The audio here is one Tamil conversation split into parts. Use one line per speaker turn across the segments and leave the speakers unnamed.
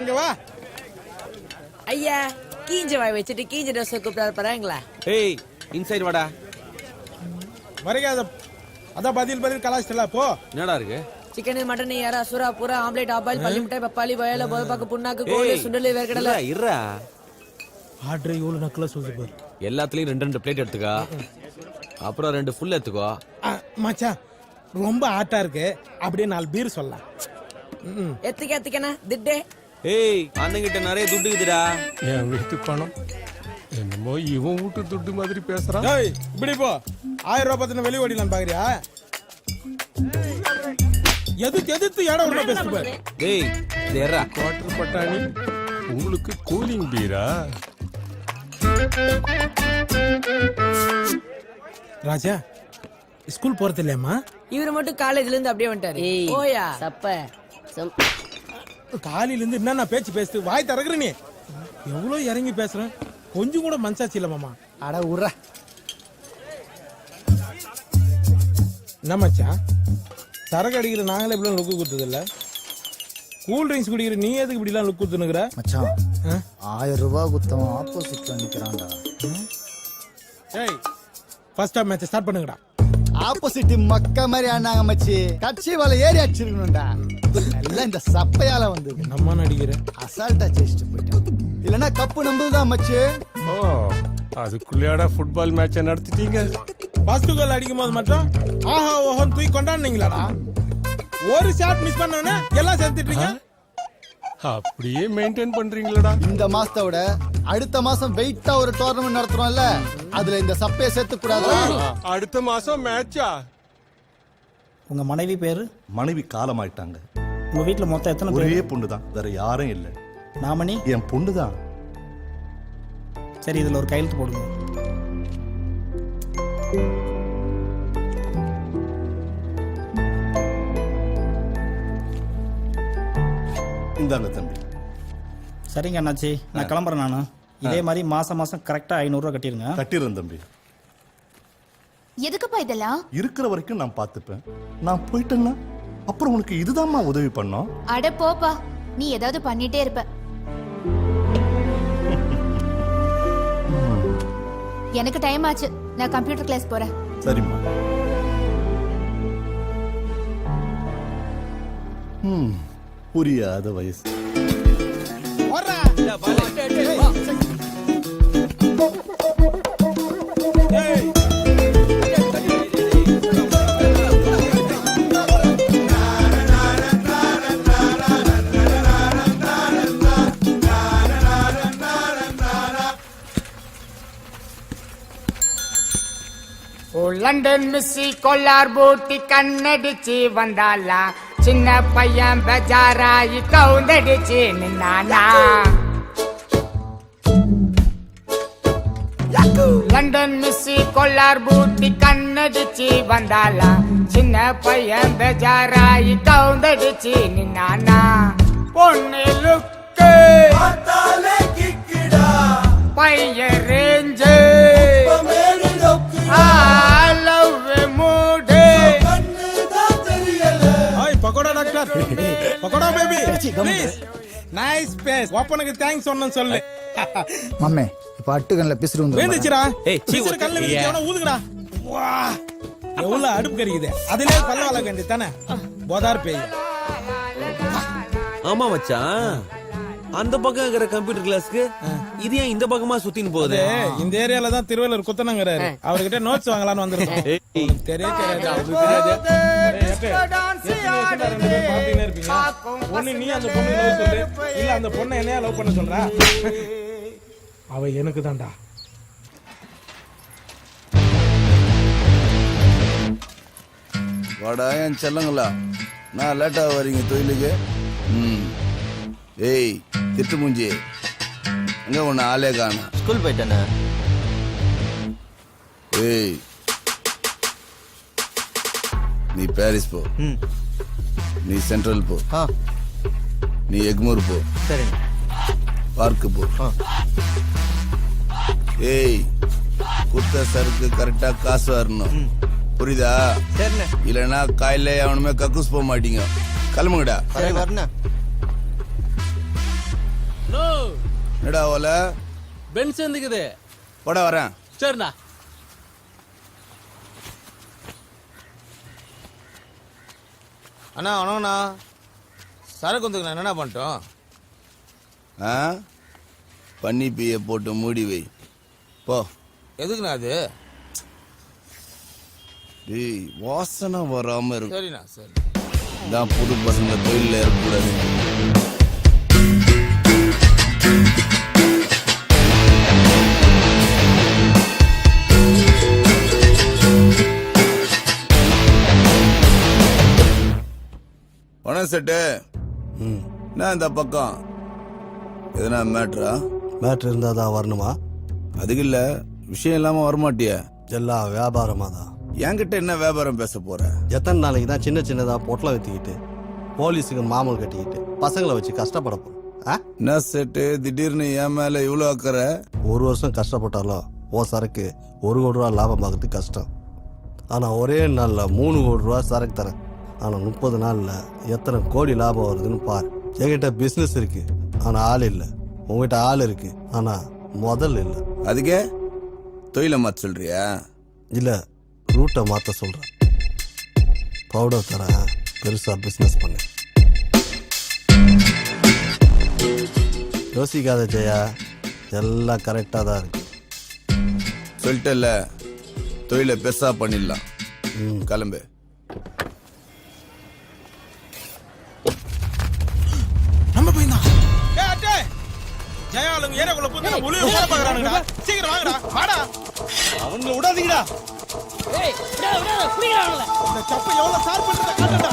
இங்க வா.
ஐயா கீஞ்ச வாய் வச்சுட்டு கீஞ்ச ட்ரெஸ் கூப்பிட்டாரு பாருங்களா.
ஏய் இன்சைட் வாடா.
மரியாதை அதான் பதில் கலாச்சிட்டல போ.
என்னடா இருக்கு?
சிக்கன் மட்டன் யாரா சுறா பூரா ஆம்லேட் ஆபாயில் பள்ளி முட்டை பப்பாளி வயல போதப்பாக்கு புண்ணாக்கு கோழி சுண்டலி வேர்க்கடலை.
இருடா
ஆர்டர் இவ்வளவு நக்கலா சொல்லுது பாரு.
எல்லாத்துலயும் 2 பிளேட் எடுத்துக்கோ. அப்புறம் 2 ஃபுல் எடுத்துக்கோ.
மச்சான் ரொம்ப ஆட்டா இருக்கு. அப்படியே 4 பீர் சொல்லலாம்.
எத்துக்கண்ணா திட்டே.
ஏய் அண்ணங்கிட்ட நிறைய துட்டு இருக்குதுடா.
என் வீட்டு பணம் என்னமோ இவன் வீட்டு துட்டு மாதிரி பேசுறான்.
ஏய் இப்படி போ. 1000 ரூபாய் பத்தின வெளி ஓடிலாம் பாக்குறியா? எதுக்கு இடம் உள்ள பேசுது பாரு.
ஏய் தேரா
குவார்டர் பட்டாணி உங்களுக்கு கூலிங் பீரா?
ராஜா ஸ்கூல் போறது இல்லையம்மா?
இவரு மட்டும் காலேஜ்ல இருந்து அப்படியே வந்துட்டாரு. ஓயா சப்ப
காலையில இருந்து என்ன பேச்சு பேசுது. வாய் திறக்குற நீ. எவ்வளவு இறங்கி பேசுறேன். கொஞ்சம் கூட மனசாச்சு இல்ல மாமா. அட உர்ற. என்ன மச்சான் சரக்கு அடிக்கிற நாங்களே இப்படி லுக்கு கொடுத்தது இல்ல. கூல் ட்ரிங்க்ஸ் குடிக்கிற நீ எதுக்கு இப்படி எல்லாம் லுக் கொடுத்துனுக்குற?
மச்சான் 1000 ரூபாய் குத்தம் ஆப்போசிட்ல நிக்கிறான்டா.
ஏய் ஃபர்ஸ்ட் ஹாஃப் மேட்ச் ஸ்டார்ட் பண்ணுங்கடா.
ஆப்போசிட் மக்க மாதிரி ஆனாங்க மச்சி. கட்சி வலை ஏறி அடிச்சிருக்கணும்டா. எல்லாம் இந்த சப்பையால வந்து
நம்ம நடிக்கிற
அசால்ட்டா ஜெயிச்சுட்டு போயிட்டான். இல்லனா கப்பு நம்புதான் மச்சி.
ஓ அதுக்குள்ளேடா ஃபுட்பால் மேட்சை நடத்திட்டீங்க.
ஃபர்ஸ்ட் கோல் அடிக்கும் போது மட்டும் ஆஹா ஓஹோன்னு தூக்கி கொண்டாடுனீங்களாடா. ஒரு ஷாட் மிஸ் பண்ணவனே எல்லாம் சேர்த்துட்டீங்க.
அப்படியே மெயின்டைன் பண்றீங்களா?
இந்த மாசத்தை விட அடுத்த மாசம் வெயிட்டா ஒரு டோர்னமெண்ட் நடத்துறோம்ல, அதுல இந்த சப்பையை சேர்த்து கூடாது.
அடுத்த மாசம் மேட்சா?
உங்க மனைவி பேரு?
மனைவி காலமாயிட்டாங்க.
உங்க வீட்டுல மொத்தம் எத்தனை பேர்?
ஒரே பொண்ணு தான், வேற யாரும் இல்ல.
நாமணி
என் பொண்ணு தான்.
சரி இதுல ஒரு கையெழுத்து போடுங்க.
இந்தாங்க தம்பி.
சரிங்க அண்ணாச்சி நான் கிளம்புறேன். நானு இதே மாதிரி மாசம் மாசம் கரெக்டா 500 ரூபாய் கட்டிருங்க.
கட்டிடுறேன் தம்பி.
எதுக்குப்பா இதெல்லாம்?
இருக்கிற வரைக்கும் நான் பாத்துப்பேன். நான் போயிட்டேன்னா அப்புறம் உனக்கு இதுதான்மா உதவி பண்ணோம்.
அட போப்பா, நீ ஏதாவது பண்ணிட்டே இருப்ப. எனக்கு டைம் ஆச்சு, நான் கம்ப்யூட்டர் கிளாஸ் போறேன்.
சரிம்மா. புரியாத வயசு.
லண்டன் மிஸ்ஸி கொல்லார் பூட்டி கண்ணடிச்சு வந்தாலா, சின்ன பையன் பெஜாராயி கவுந்தடிச்சு நின்னானா. லண்டன் மிஸ்ஸி கொல்லார் பூட்டி கண்ணடிச்சு வந்தாலா, சின்ன பையன் பெஜாராயி கவுந்தடிச்சு நின்னானா. பொண்ணு லுக்கு பையன் range
pakoda doctor, pakoda baby please. Nice face. ஓப்பனுக்கு தேங்க்ஸ் சொன்னேன்னு சொல்லு.
மம்மே இப்ப அட்டுகன்ல பிசுறு வந்து
வேந்துச்சுடா.
ஏய்
பிசுறு கல்ல விதிச்சவன ஊதுங்கடா. வா எவ்வளவு அடுப்பு கறிக்குது. அதிலே பல்ல வள வேண்டி தானே போதார் பேய்.
ஆமா மச்சான், அந்த பக்கம் இருக்கிற கம்ப்யூட்டர் கிளாஸ்க்கு இது ஏன் இந்த பக்கமா சுத்தின்னு போகுது?
இந்த ஏரியால தான் திருவள்ளூர் குத்தனங்கறாரு. அவர்கிட்ட நோட்ஸ் வாங்கலாம்னு வந்திருக்கோம். ஒண்ணு நீ அந்த பொண்ணு லவ் சொல்லு, இல்ல அந்த பொண்ணை என்னையா லவ் பண்ண சொல்றா? அவ எனக்கு தான்டா.
வாடா என் செல்லங்களா, நான் லேட்டா வரீங்க தொழிலுக்கு. ஏய் திட்டு மூஞ்சி, அங்க உன்னை ஆளே காண.
ஸ்கூல் போயிட்டானே.
ஏய் நீ பாரிஸ் போ, நீ சென்ட்ரல் போ, நீ எக்மூர் போ, பார்க்கு போ. ஏய் குத்த சருக்கு கரெக்டா காசு வரணும், புரியுதா? இல்லைன்னா காயில அவனுமே கக்கூஸ் போக மாட்டீங்க. கிளம்புங்கடா. என்னடா ஓல
பென்ஸ் எந்துக்குது
போட வரேன்.
சரிண்ணா.
அண்ணா வணக்கண்ணா. சரக்கு வந்துக்குண்ணா, என்னண்ணா பண்ணிட்டோம்?
ஆ பன்னி பீய போட்டு மூடி வை போ.
எதுக்குண்ணா அது?
டேய் வாசனை வராம இருக்கும்.
சரிண்ணா சரி.
இதான் புது பசங்க தொழில இருக்கக்கூடாது. பணம் செட்டு என்ன இந்த பக்கம் எதனா மேட்ரா?
மேட்ரு இருந்தா தான் வரணுமா?
அதுக்கு இல்ல, விஷயம் இல்லாம வரமாட்டிய.
எல்லாம் வியாபாரமா தான்.
என்கிட்ட என்ன வியாபாரம் பேச போற?
எத்தனை நாளைக்கு தான் சின்ன சின்னதா பொட்டலை வித்துக்கிட்டு போலீஸுக்கு மாமூல் கட்டிக்கிட்டு பசங்களை வச்சு கஷ்டப்பட போறோம்?
என்ன செட்டு திடீர்னு என் மேல இவ்வளவு அக்கறை?
ஒரு வருஷம் கஷ்டப்பட்டாலும் ஓ சரக்கு 1 கோடி ரூபா லாபம் பார்க்கறது கஷ்டம். ஆனா ஒரே நாள்ல 3 கோடி ரூபா சரக்கு தரேன். ஆனா 30 நாள்ல எத்தனை கோடி லாபம் வருதுன்னு பாரு. என்கிட்ட பிசினஸ் இருக்கு ஆனா ஆள் இல்ல. உங்ககிட்ட ஆள் இருக்கு ஆனா முதல் இல்ல.
அதுக்கே தொழில மாத்த சொல்றியா?
இல்ல, ரூட்டை மாத்த சொல்றேன். பவுடர் தரேன், பெருசா பிசினஸ் பண்ணு. யோசிக்காத ஜெயா, எல்லாம் கரெக்டா தான் இருக்கு.
சொல்லிட்டல, தொழில பெருசா பண்ணிடலாம். கிளம்பு.
நம்ம போய் தான் ஜெயாலும் ஏரியாக்குள்ள போய் ஒளிய போட பாக்குறானுடா. சீக்கிரம் வாங்கடா, வாடா.
அவங்கள விடாதீங்கடா.
ஏய் விடாத விடாத புடிங்கடா.
இந்த சப்பை எவ்வளவு ஷார்ப் பண்றத காட்டுடா.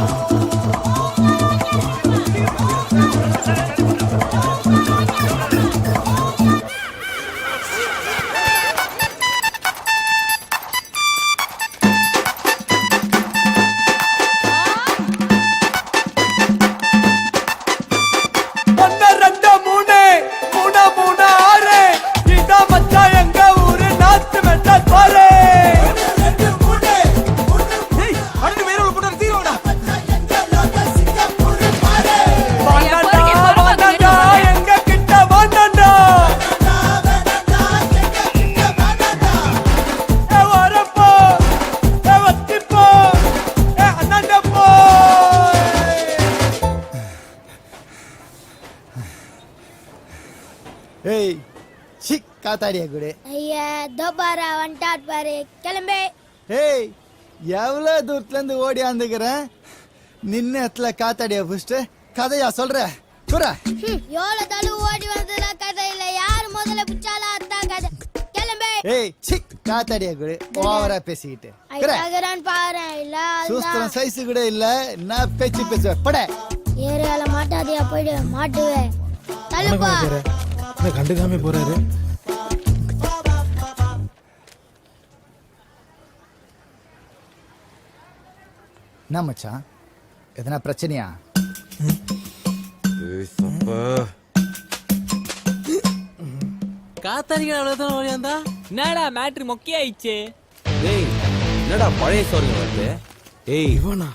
ஏய் சி காத்தாடியா குடு.
ஐயா தோபாரா வந்துட்டாட் பாரு, கிளம்பே.
ஏய் எவ்வளவு தூரத்துல இருந்து ஓடியாந்துக்கிறேன். நின்ன இடத்துல காத்தாடியா புடிச்சிட்டு கதையா சொல்ற? குற
எவ்வளவு தளவு ஓடி வந்ததுல கதை இல்ல. யாரு முதல்ல பிச்சாலா அதான் கதை. கிளம்பே.
ஏய் சி காத்தாடியா குடு. ஓவரா பேசிக்கிட்டு
ஐயாகறான் பாரு. இல்ல
சூஸ்திரம் சைஸ் கூட இல்ல. என்ன பேச்சு பேசுவ? பட
ஏரியால மாட்டாதியா, போயிடு மாட்டுவே. தள்ளுப்பா.
என்ன கண்டுக்காம போறாரு?
என்ன மச்சான், எதனா பிரச்சனையா?
காத்தாரிகள் அவ்வளவுதான் ஓடியாந்தா.
என்னடா மேட்ரு மொக்கையாயிடுச்சு.
டேய் என்னடா பழைய சோறுங்க வருது? ஏய்
இவனா?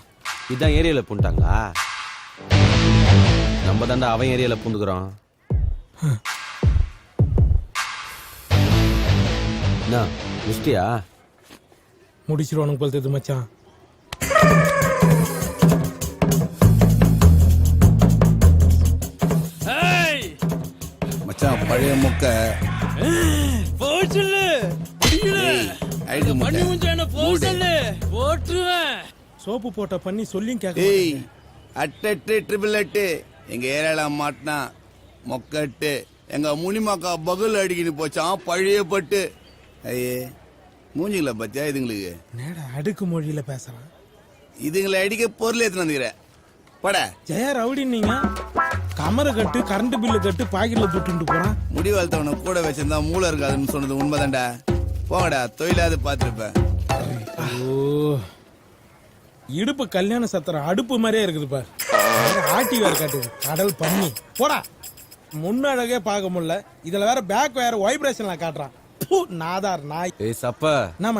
இதான் ஏரியால பூண்டாங்களா? நம்ம தாண்டா அவன் ஏரியால பூந்துக்கிறோம். என்ன முஷ்டியா?
முடிச்சிருவானுங்க போல தெரியுது மச்சான்.
மச்சான் பழைய முக்க
போச்சுல
அழுகு
போட்டுருவேன்.
சோப்பு போட்ட பண்ணி சொல்லியும் கேட்க
ஏய் அட்டெட்டு ட்ரிபிள் எட்டு எங்க ஏரியால மாட்டினா மொக்கட்டு எங்க முனிமாக்கா பகுல் அடிக்கிட்டு போச்சான் பழைய பட்டு. ஐயே மூஞ்சிங்களா பத்தியா இதுங்களுக்கு?
நேடா அடுக்கு மொழியில பேசுறான்.
இதுங்களை அடிக்க பொருள் எத்தனை வந்துக்கிற பட.
ஜெயா ரவுடி நீங்க கமரை கட்டு, கரண்ட் பில்லு கட்டு, பாக்கெட்ல துட்டு போறான்.
முடி வளர்த்தவனை கூட வச்சிருந்தா மூளை இருக்காதுன்னு சொன்னது உண்மைதான்டா. போங்கடா, தொழிலாவது பார்த்துருப்பேன்.
ஓ இடுப்பு கல்யாண சத்திரம் அடுப்பு மாதிரியே இருக்குது பாரு. ஆட்டி வேற காட்டுது கடல் பண்ணி. போடா, முன்னழகே பார்க்க முடியல, இதுல வேற பேக் வேற வைப்ரேஷன்ல காட்டுறான். நாதார் நாய்.
ஏய் சப்ப
நம்ம